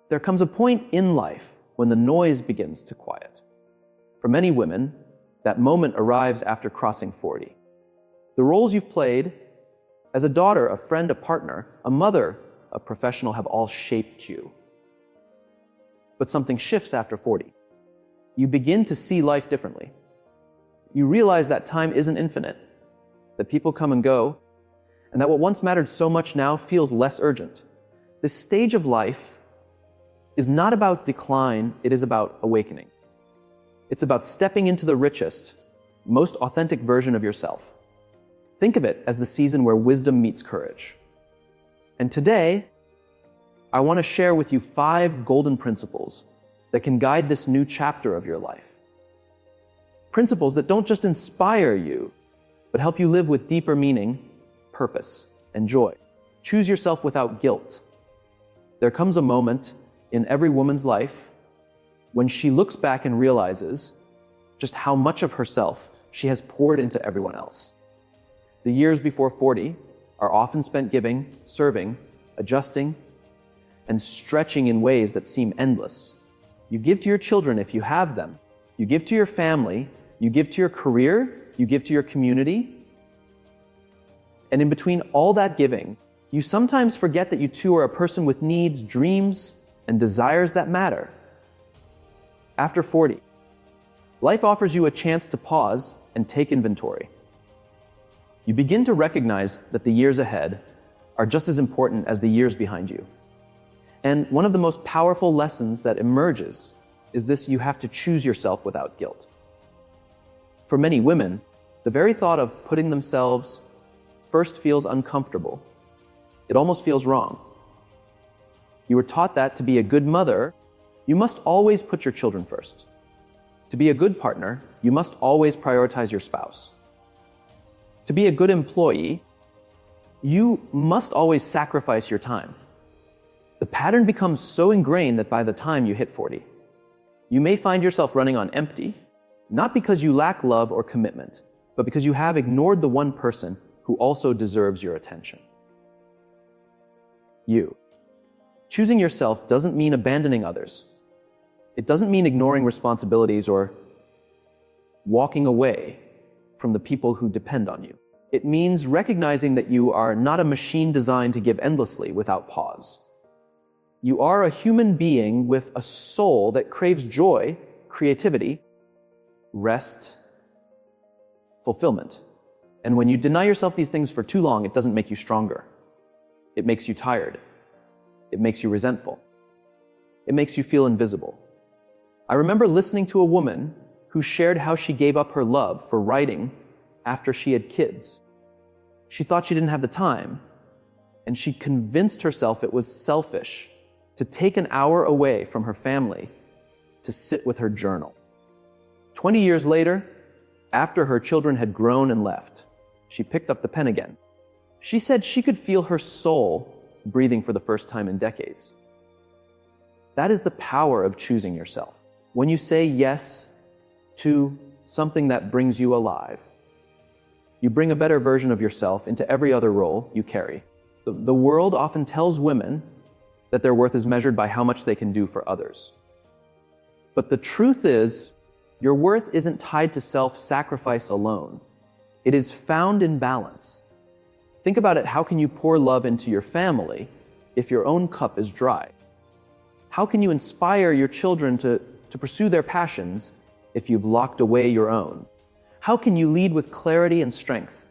There comes a point in life when the noise begins to quiet. For many women, that moment arrives after crossing 40. The roles you've played as a daughter, a friend, a partner, a mother, a professional have all shaped you. But something shifts after 40. You begin to see life differently. You realize that time isn't infinite, that people come and go, and that what once mattered so much now feels less urgent. This stage of life is not about decline, it is about awakening. It's about stepping into the richest, most authentic version of yourself. Think of it as the season where wisdom meets courage. And today, I want to share with you 5 golden principles that can guide this new chapter of your life. Principles that don't just inspire you, but help you live with deeper meaning, purpose, and joy. Choose yourself without guilt. There comes a moment in every woman's life when she looks back and realizes just how much of herself she has poured into everyone else. The years before 40 are often spent giving, serving, adjusting, and stretching in ways that seem endless. You give to your children if you have them. You give to your family. You give to your career. You give to your community. And in between all that giving, you sometimes forget that you too are a person with needs, dreams, and desires that matter. After 40, life offers you a chance to pause and take inventory. You begin to recognize that the years ahead are just as important as the years behind you. And one of the most powerful lessons that emerges is this: you have to choose yourself without guilt. For many women, the very thought of putting themselves first feels uncomfortable. It almost feels wrong. You were taught that to be a good mother, you must always put your children first. To be a good partner, you must always prioritize your spouse. To be a good employee, you must always sacrifice your time. The pattern becomes so ingrained that by the time you hit 40, you may find yourself running on empty, not because you lack love or commitment, but because you have ignored the one person who also deserves your attention. You. Choosing yourself doesn't mean abandoning others. It doesn't mean ignoring responsibilities or walking away from the people who depend on you. It means recognizing that you are not a machine designed to give endlessly without pause. You are a human being with a soul that craves joy, creativity, rest, fulfillment. And when you deny yourself these things for too long, it doesn't make you stronger. It makes you tired. It makes you resentful. It makes you feel invisible. I remember listening to a woman who shared how she gave up her love for writing after she had kids. She thought she didn't have the time, and she convinced herself it was selfish to take an hour away from her family to sit with her journal. 20 years later, after her children had grown and left, she picked up the pen again. She said she could feel her soul breathing for the first time in decades. That is the power of choosing yourself. When you say yes to something that brings you alive, you bring a better version of yourself into every other role you carry. The world often tells women that their worth is measured by how much they can do for others. But the truth is, your worth isn't tied to self-sacrifice alone. It is found in balance. Think about it. How can you pour love into your family if your own cup is dry? How can you inspire your children to pursue their passions if you've locked away your own? How can you lead with clarity and strength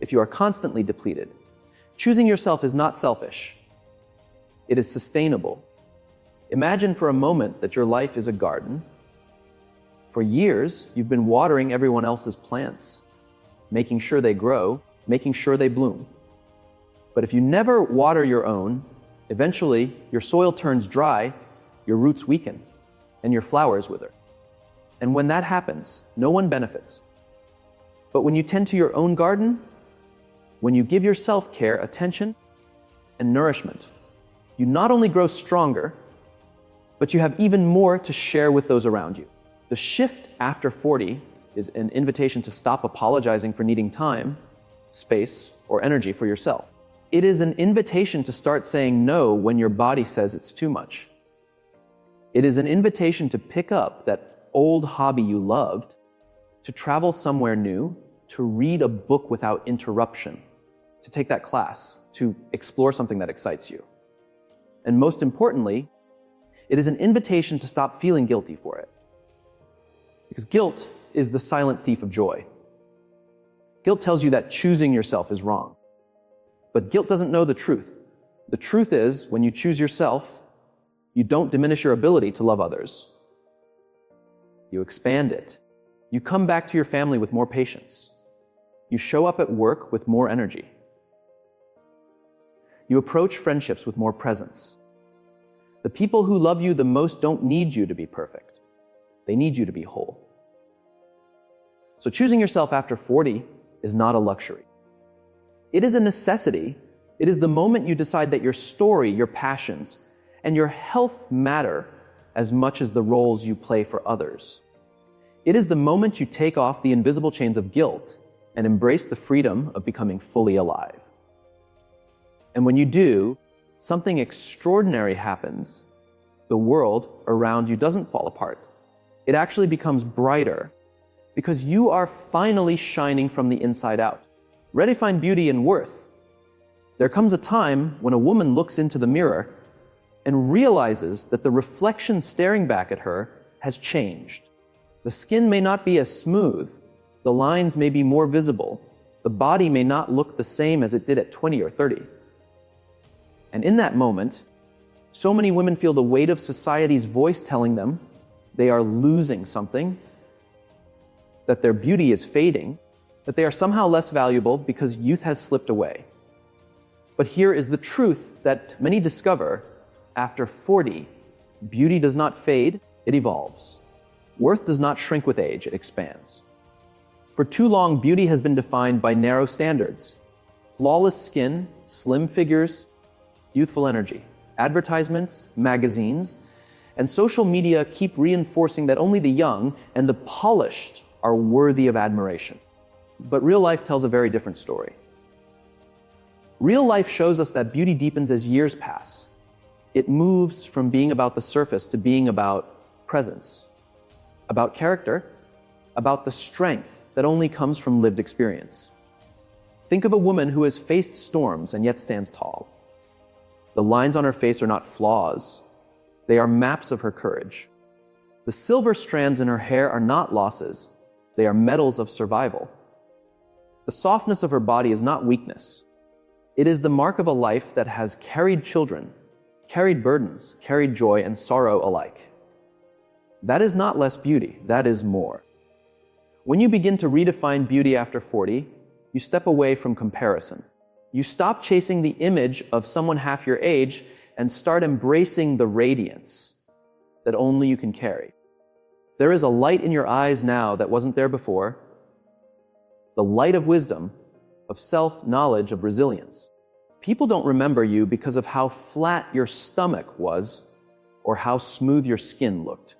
if you are constantly depleted? Choosing yourself is not selfish. It is sustainable. Imagine for a moment that your life is a garden. For years, you've been watering everyone else's plants, making sure they grow, making sure they bloom. But if you never water your own, eventually your soil turns dry, your roots weaken, and your flowers wither. And when that happens, no one benefits. But when you tend to your own garden, when you give yourself care, attention, and nourishment, you not only grow stronger, but you have even more to share with those around you. The shift after 40 is an invitation to stop apologizing for needing time, space, or energy for yourself. It is an invitation to start saying no when your body says it's too much. It is an invitation to pick up that old hobby you loved, to travel somewhere new, to read a book without interruption, to take that class, to explore something that excites you. And most importantly, it is an invitation to stop feeling guilty for it. Because guilt is the silent thief of joy. Guilt tells you that choosing yourself is wrong. But guilt doesn't know the truth. The truth is, when you choose yourself, you don't diminish your ability to love others. You expand it. You come back to your family with more patience. You show up at work with more energy. You approach friendships with more presence. The people who love you the most don't need you to be perfect. They need you to be whole. So choosing yourself after 40 is not a luxury. It is a necessity. It is the moment you decide that your story, your passions, and your health matter as much as the roles you play for others. It is the moment you take off the invisible chains of guilt and embrace the freedom of becoming fully alive. And when you do, something extraordinary happens. The world around you doesn't fall apart. It actually becomes brighter because you are finally shining from the inside out. Redefine beauty and worth. There comes a time when a woman looks into the mirror and realizes that the reflection staring back at her has changed. The skin may not be as smooth, the lines may be more visible, the body may not look the same as it did at 20 or 30. And in that moment, so many women feel the weight of society's voice telling them they are losing something, that their beauty is fading, that they are somehow less valuable because youth has slipped away. But here is the truth that many discover: after 40, beauty does not fade, it evolves. Worth does not shrink with age, it expands. For too long, beauty has been defined by narrow standards: flawless skin, slim figures, youthful energy. Advertisements, magazines, and social media keep reinforcing that only the young and the polished are worthy of admiration. But real life tells a very different story. Real life shows us that beauty deepens as years pass. It moves from being about the surface to being about presence, about character, about the strength that only comes from lived experience. Think of a woman who has faced storms and yet stands tall. The lines on her face are not flaws. They are maps of her courage. The silver strands in her hair are not losses. They are medals of survival. The softness of her body is not weakness. It is the mark of a life that has carried children, carried burdens, carried joy and sorrow alike. That is not less beauty, that is more. When you begin to redefine beauty after 40, you step away from comparison. You stop chasing the image of someone half your age and start embracing the radiance that only you can carry. There is a light in your eyes now that wasn't there before, the light of wisdom, of self-knowledge, of resilience. People don't remember you because of how flat your stomach was or how smooth your skin looked.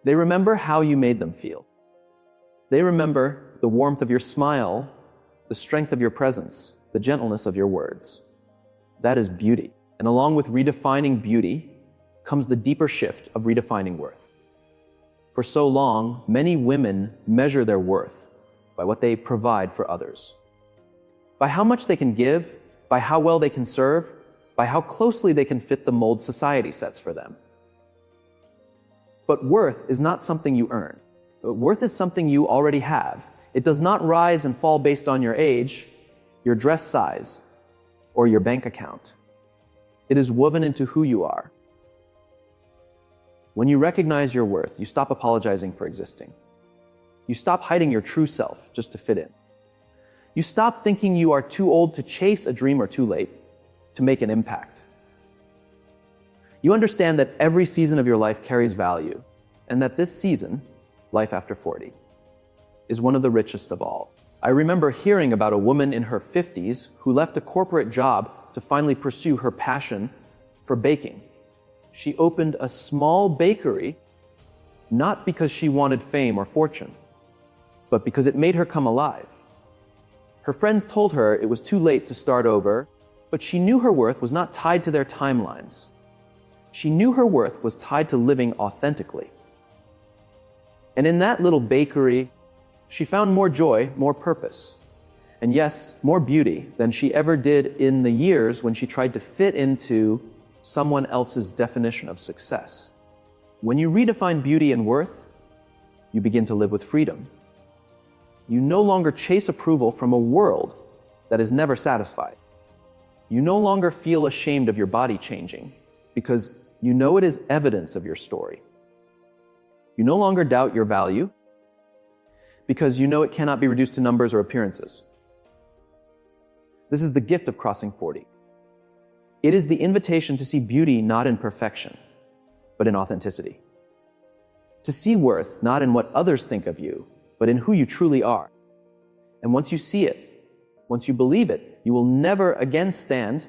They remember how you made them feel. They remember the warmth of your smile, the strength of your presence, the gentleness of your words. That is beauty. And along with redefining beauty comes the deeper shift of redefining worth. For so long, many women measure their worth by what they provide for others, by how much they can give, by how well they can serve, by how closely they can fit the mold society sets for them. But worth is not something you earn. Worth is something you already have. It does not rise and fall based on your age, your dress size, or your bank account. It is woven into who you are. When you recognize your worth, you stop apologizing for existing. You stop hiding your true self just to fit in. You stop thinking you are too old to chase a dream or too late to make an impact. You understand that every season of your life carries value, and that this season, life after 40, is one of the richest of all. I remember hearing about a woman in her 50s who left a corporate job to finally pursue her passion for baking. She opened a small bakery, not because she wanted fame or fortune, but because it made her come alive. Her friends told her it was too late to start over, but she knew her worth was not tied to their timelines. She knew her worth was tied to living authentically. And in that little bakery, she found more joy, more purpose, and yes, more beauty than she ever did in the years when she tried to fit into someone else's definition of success. When you redefine beauty and worth, you begin to live with freedom. You no longer chase approval from a world that is never satisfied. You no longer feel ashamed of your body changing because you know it is evidence of your story. You no longer doubt your value because you know it cannot be reduced to numbers or appearances. This is the gift of crossing 40. It is the invitation to see beauty not in perfection, but in authenticity. To see worth not in what others think of you, but in who you truly are. And once you see it, once you believe it, you will never again stand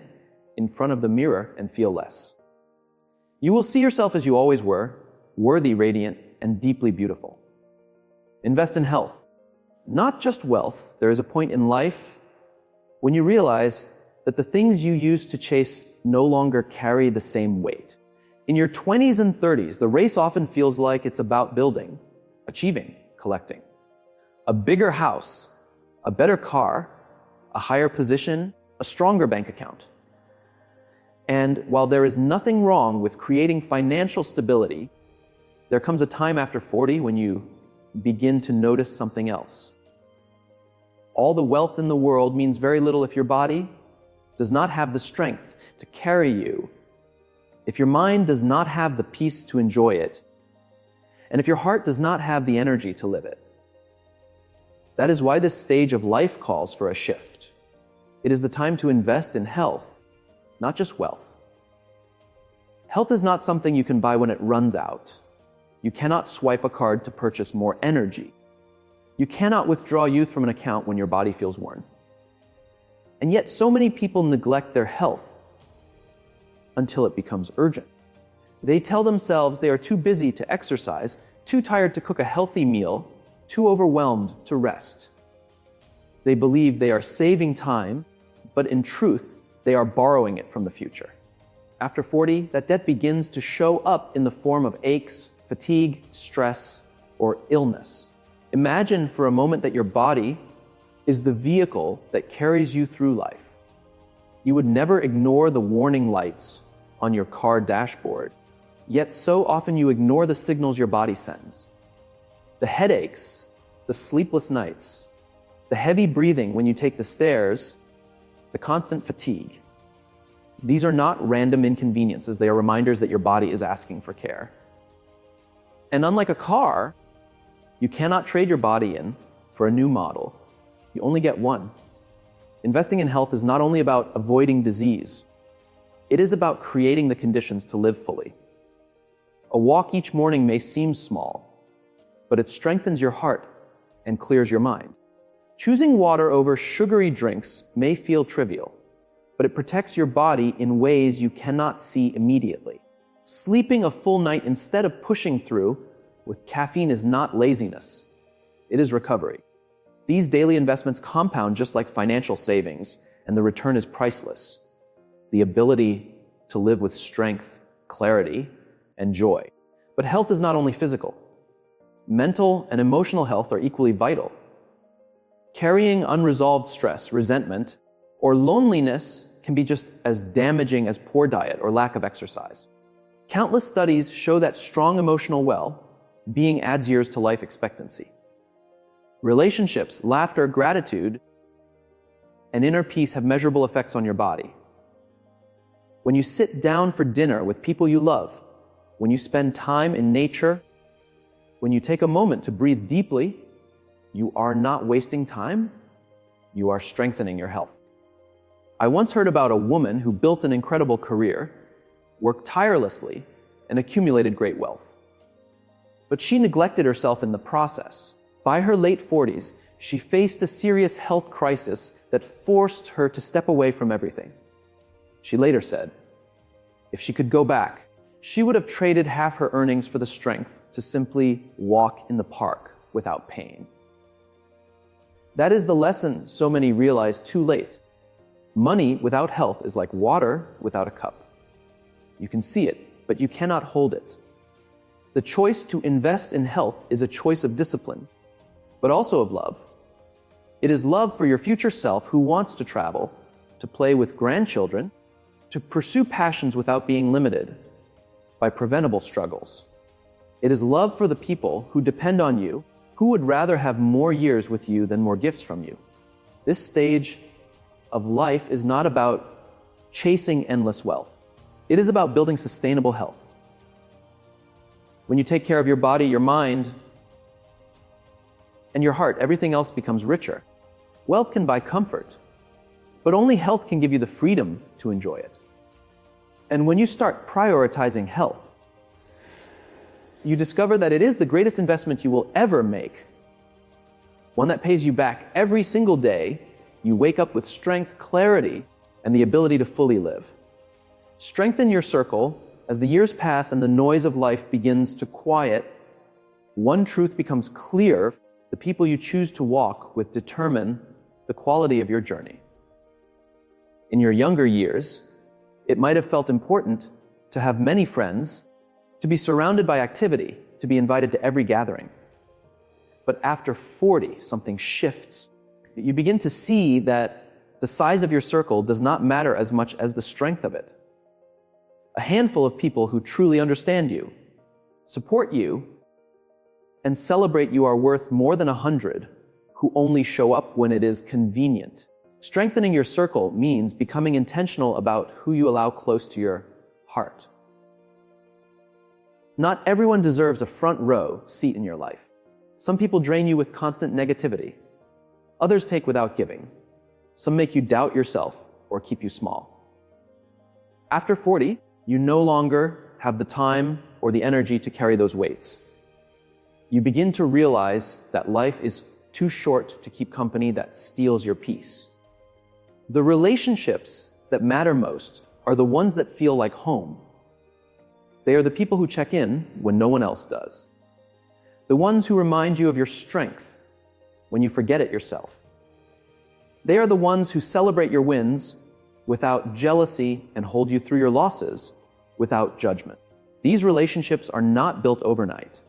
in front of the mirror and feel less. You will see yourself as you always were, worthy, radiant, and deeply beautiful. Invest in health, not just wealth. There is a point in life when you realize that the things you used to chase no longer carry the same weight. In your 20s and 30s, the race often feels like it's about building, achieving, collecting. A bigger house, a better car, a higher position, a stronger bank account. And while there is nothing wrong with creating financial stability, there comes a time after 40 when you begin to notice something else. All the wealth in the world means very little if your body does not have the strength to carry you, if your mind does not have the peace to enjoy it, and if your heart does not have the energy to live it. That is why this stage of life calls for a shift. It is the time to invest in health, not just wealth. Health is not something you can buy when it runs out. You cannot swipe a card to purchase more energy. You cannot withdraw youth from an account when your body feels worn. And yet so many people neglect their health until it becomes urgent. They tell themselves they are too busy to exercise, too tired to cook a healthy meal, too overwhelmed to rest. They believe they are saving time, but in truth, they are borrowing it from the future. After 40, that debt begins to show up in the form of aches, fatigue, stress, or illness. Imagine for a moment that your body is the vehicle that carries you through life. You would never ignore the warning lights on your car dashboard, yet so often you ignore the signals your body sends. The headaches, the sleepless nights, the heavy breathing when you take the stairs, the constant fatigue. These are not random inconveniences. They are reminders that your body is asking for care. And unlike a car, you cannot trade your body in for a new model. You only get one. Investing in health is not only about avoiding disease, it is about creating the conditions to live fully. A walk each morning may seem small, but it strengthens your heart and clears your mind. Choosing water over sugary drinks may feel trivial, but it protects your body in ways you cannot see immediately. Sleeping a full night instead of pushing through with caffeine is not laziness, it is recovery. These daily investments compound just like financial savings, and the return is priceless. The ability to live with strength, clarity, and joy. But health is not only physical. Mental and emotional health are equally vital. Carrying unresolved stress, resentment, or loneliness can be just as damaging as poor diet or lack of exercise. Countless studies show that strong emotional well-being adds years to life expectancy. Relationships, laughter, gratitude, and inner peace have measurable effects on your body. When you sit down for dinner with people you love, when you spend time in nature, when you take a moment to breathe deeply, you are not wasting time, you are strengthening your health. I once heard about a woman who built an incredible career, worked tirelessly, and accumulated great wealth. But she neglected herself in the process. By her late 40s, she faced a serious health crisis that forced her to step away from everything. She later said, if she could go back, she would have traded half her earnings for the strength to simply walk in the park without pain. That is the lesson so many realize too late. Money without health is like water without a cup. You can see it, but you cannot hold it. The choice to invest in health is a choice of discipline, but also of love. It is love for your future self who wants to travel, to play with grandchildren, to pursue passions without being limited by preventable struggles. It is love for the people who depend on you, who would rather have more years with you than more gifts from you. This stage of life is not about chasing endless wealth. It is about building sustainable health. When you take care of your body, your mind, and your heart, everything else becomes richer. Wealth can buy comfort, but only health can give you the freedom to enjoy it. And when you start prioritizing health, you discover that it is the greatest investment you will ever make. One that pays you back every single day. You wake up with strength, clarity, and the ability to fully live. Strengthen your circle. As the years pass and the noise of life begins to quiet, one truth becomes clear: the people you choose to walk with determine the quality of your journey. In your younger years, it might have felt important to have many friends, to be surrounded by activity, to be invited to every gathering. But after 40, something shifts. You begin to see that the size of your circle does not matter as much as the strength of it. A handful of people who truly understand you, support you, and celebrate you are worth more than 100 who only show up when it is convenient. Strengthening your circle means becoming intentional about who you allow close to your heart. Not everyone deserves a front row seat in your life. Some people drain you with constant negativity. Others take without giving. Some make you doubt yourself or keep you small. After 40, you no longer have the time or the energy to carry those weights. You begin to realize that life is too short to keep company that steals your peace. The relationships that matter most are the ones that feel like home. They are the people who check in when no one else does. The ones who remind you of your strength when you forget it yourself. They are the ones who celebrate your wins without jealousy and hold you through your losses without judgment. These relationships are not built overnight.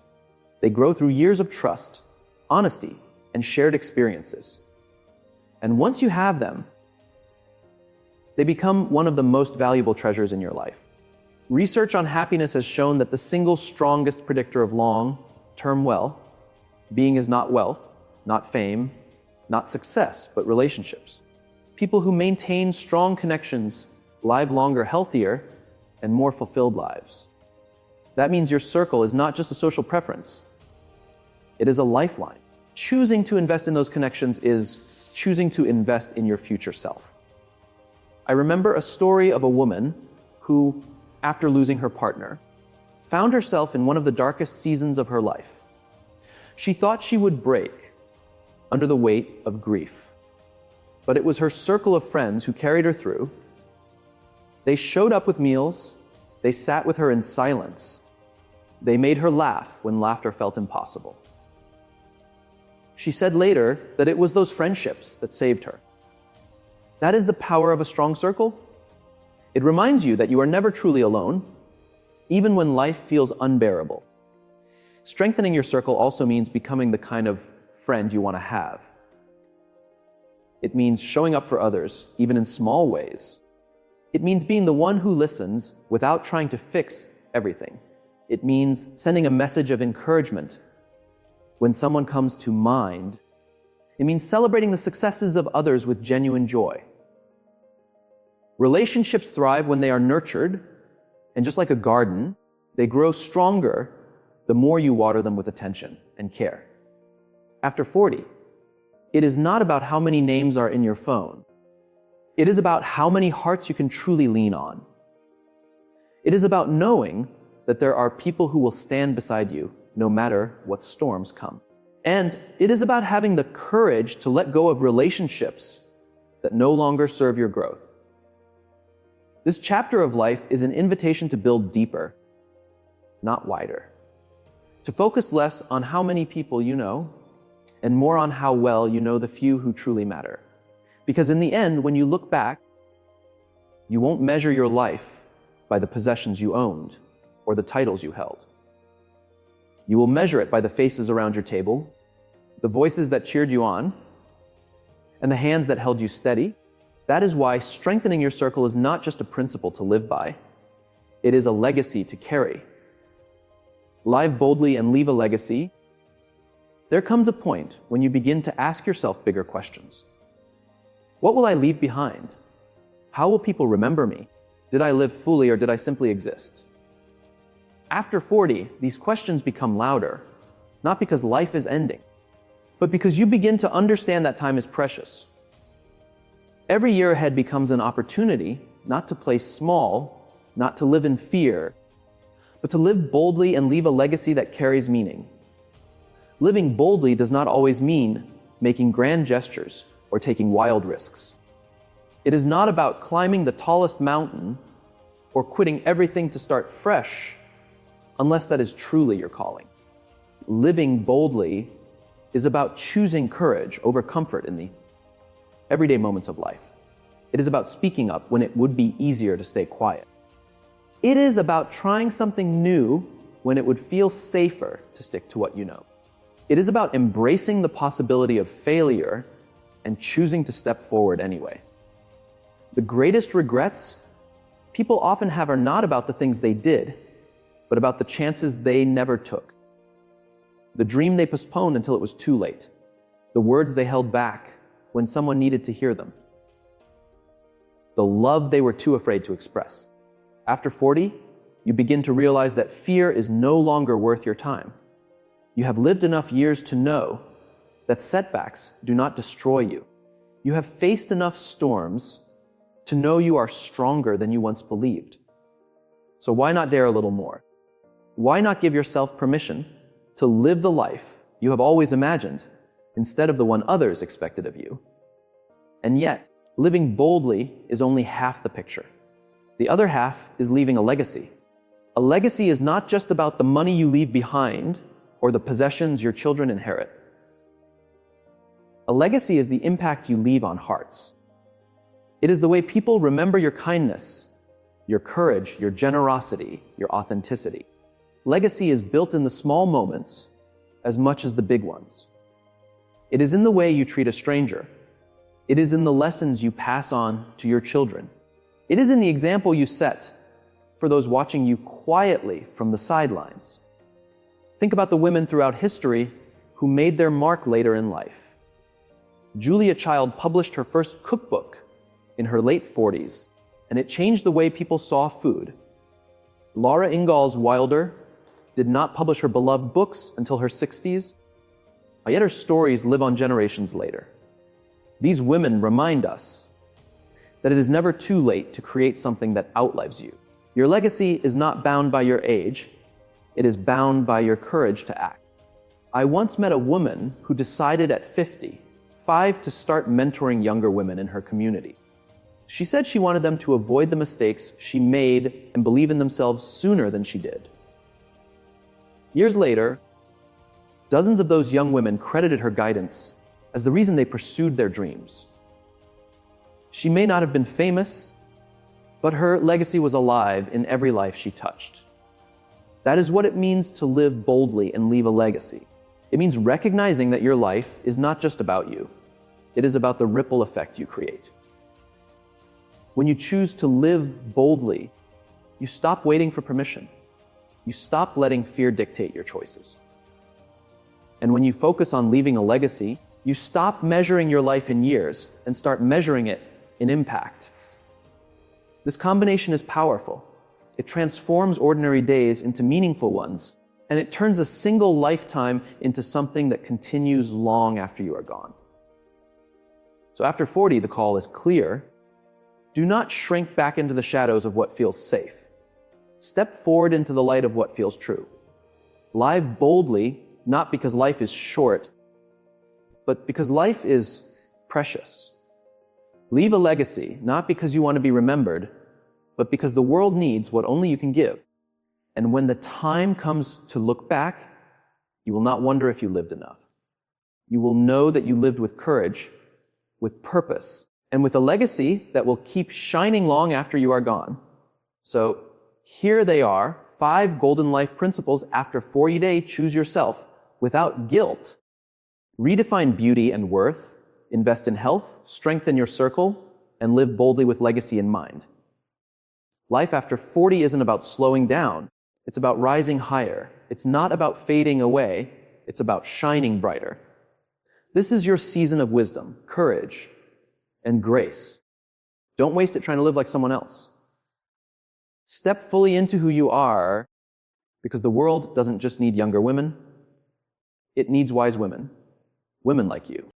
They grow through years of trust, honesty, and shared experiences. And once you have them, they become one of the most valuable treasures in your life. Research on happiness has shown that the single strongest predictor of long-term well-being is not wealth, not fame, not success, but relationships. People who maintain strong connections live longer, healthier, and more fulfilled lives. That means your circle is not just a social preference. It is a lifeline. Choosing to invest in those connections is choosing to invest in your future self. I remember a story of a woman who, after losing her partner, found herself in one of the darkest seasons of her life. She thought she would break under the weight of grief. But it was her circle of friends who carried her through. They showed up with meals. They sat with her in silence. They made her laugh when laughter felt impossible. She said later that it was those friendships that saved her. That is the power of a strong circle. It reminds you that you are never truly alone, even when life feels unbearable. Strengthening your circle also means becoming the kind of friend you want to have. It means showing up for others, even in small ways. It means being the one who listens without trying to fix everything. It means sending a message of encouragement when someone comes to mind. It means celebrating the successes of others with genuine joy. Relationships thrive when they are nurtured, and just like a garden, they grow stronger the more you water them with attention and care. After 40, it is not about how many names are in your phone. It is about how many hearts you can truly lean on. It is about knowing that there are people who will stand beside you no matter what storms come. And it is about having the courage to let go of relationships that no longer serve your growth. This chapter of life is an invitation to build deeper, not wider. To focus less on how many people you know, and more on how well you know the few who truly matter. Because in the end, when you look back, you won't measure your life by the possessions you owned, or the titles you held. You will measure it by the faces around your table, the voices that cheered you on, and the hands that held you steady. That is why strengthening your circle is not just a principle to live by. It is a legacy to carry. Live boldly and leave a legacy. There comes a point when you begin to ask yourself bigger questions. What will I leave behind? How will people remember me? Did I live fully or did I simply exist? After 40, these questions become louder, not because life is ending, but because you begin to understand that time is precious. Every year ahead becomes an opportunity not to play small, not to live in fear, but to live boldly and leave a legacy that carries meaning. Living boldly does not always mean making grand gestures or taking wild risks. It is not about climbing the tallest mountain or quitting everything to start fresh, unless that is truly your calling. Living boldly is about choosing courage over comfort in the everyday moments of life. It is about speaking up when it would be easier to stay quiet. It is about trying something new when it would feel safer to stick to what you know. It is about embracing the possibility of failure and choosing to step forward anyway. The greatest regrets people often have are not about the things they did, but about the chances they never took. The dream they postponed until it was too late. The words they held back when someone needed to hear them. The love they were too afraid to express. After 40, you begin to realize that fear is no longer worth your time. You have lived enough years to know that setbacks do not destroy you. You have faced enough storms to know you are stronger than you once believed. So why not dare a little more? Why not give yourself permission to live the life you have always imagined instead of the one others expected of you? And yet, living boldly is only half the picture. The other half is leaving a legacy. A legacy is not just about the money you leave behind or the possessions your children inherit. A legacy is the impact you leave on hearts. It is the way people remember your kindness, your courage, your generosity, your authenticity. Legacy is built in the small moments as much as the big ones. It is in the way you treat a stranger. It is in the lessons you pass on to your children. It is in the example you set for those watching you quietly from the sidelines. Think about the women throughout history who made their mark later in life. Julia Child published her first cookbook in her late 40s, and it changed the way people saw food. Laura Ingalls Wilder did not publish her beloved books until her 60s, yet her stories live on generations later. These women remind us that it is never too late to create something that outlives you. Your legacy is not bound by your age, it is bound by your courage to act. I once met a woman who decided at 55 to start mentoring younger women in her community. She said she wanted them to avoid the mistakes she made and believe in themselves sooner than she did. Years later, dozens of those young women credited her guidance as the reason they pursued their dreams. She may not have been famous, but her legacy was alive in every life she touched. That is what it means to live boldly and leave a legacy. It means recognizing that your life is not just about you. It is about the ripple effect you create. When you choose to live boldly, you stop waiting for permission. You stop letting fear dictate your choices. And when you focus on leaving a legacy, you stop measuring your life in years and start measuring it in impact. This combination is powerful. It transforms ordinary days into meaningful ones, and it turns a single lifetime into something that continues long after you are gone. So after 40, the call is clear. Do not shrink back into the shadows of what feels safe. Step forward into the light of what feels true. Live boldly, not because life is short, but because life is precious. Leave a legacy, not because you want to be remembered, but because the world needs what only you can give. And when the time comes to look back, you will not wonder if you lived enough. You will know that you lived with courage, with purpose, and with a legacy that will keep shining long after you are gone. So here they are, 5 golden life principles after 40-day choose yourself without guilt. Redefine beauty and worth, invest in health, strengthen your circle, and live boldly with legacy in mind. Life after 40 isn't about slowing down. It's about rising higher. It's not about fading away. It's about shining brighter. This is your season of wisdom, courage, and grace. Don't waste it trying to live like someone else. Step fully into who you are, because the world doesn't just need younger women. It needs wise women, women like you.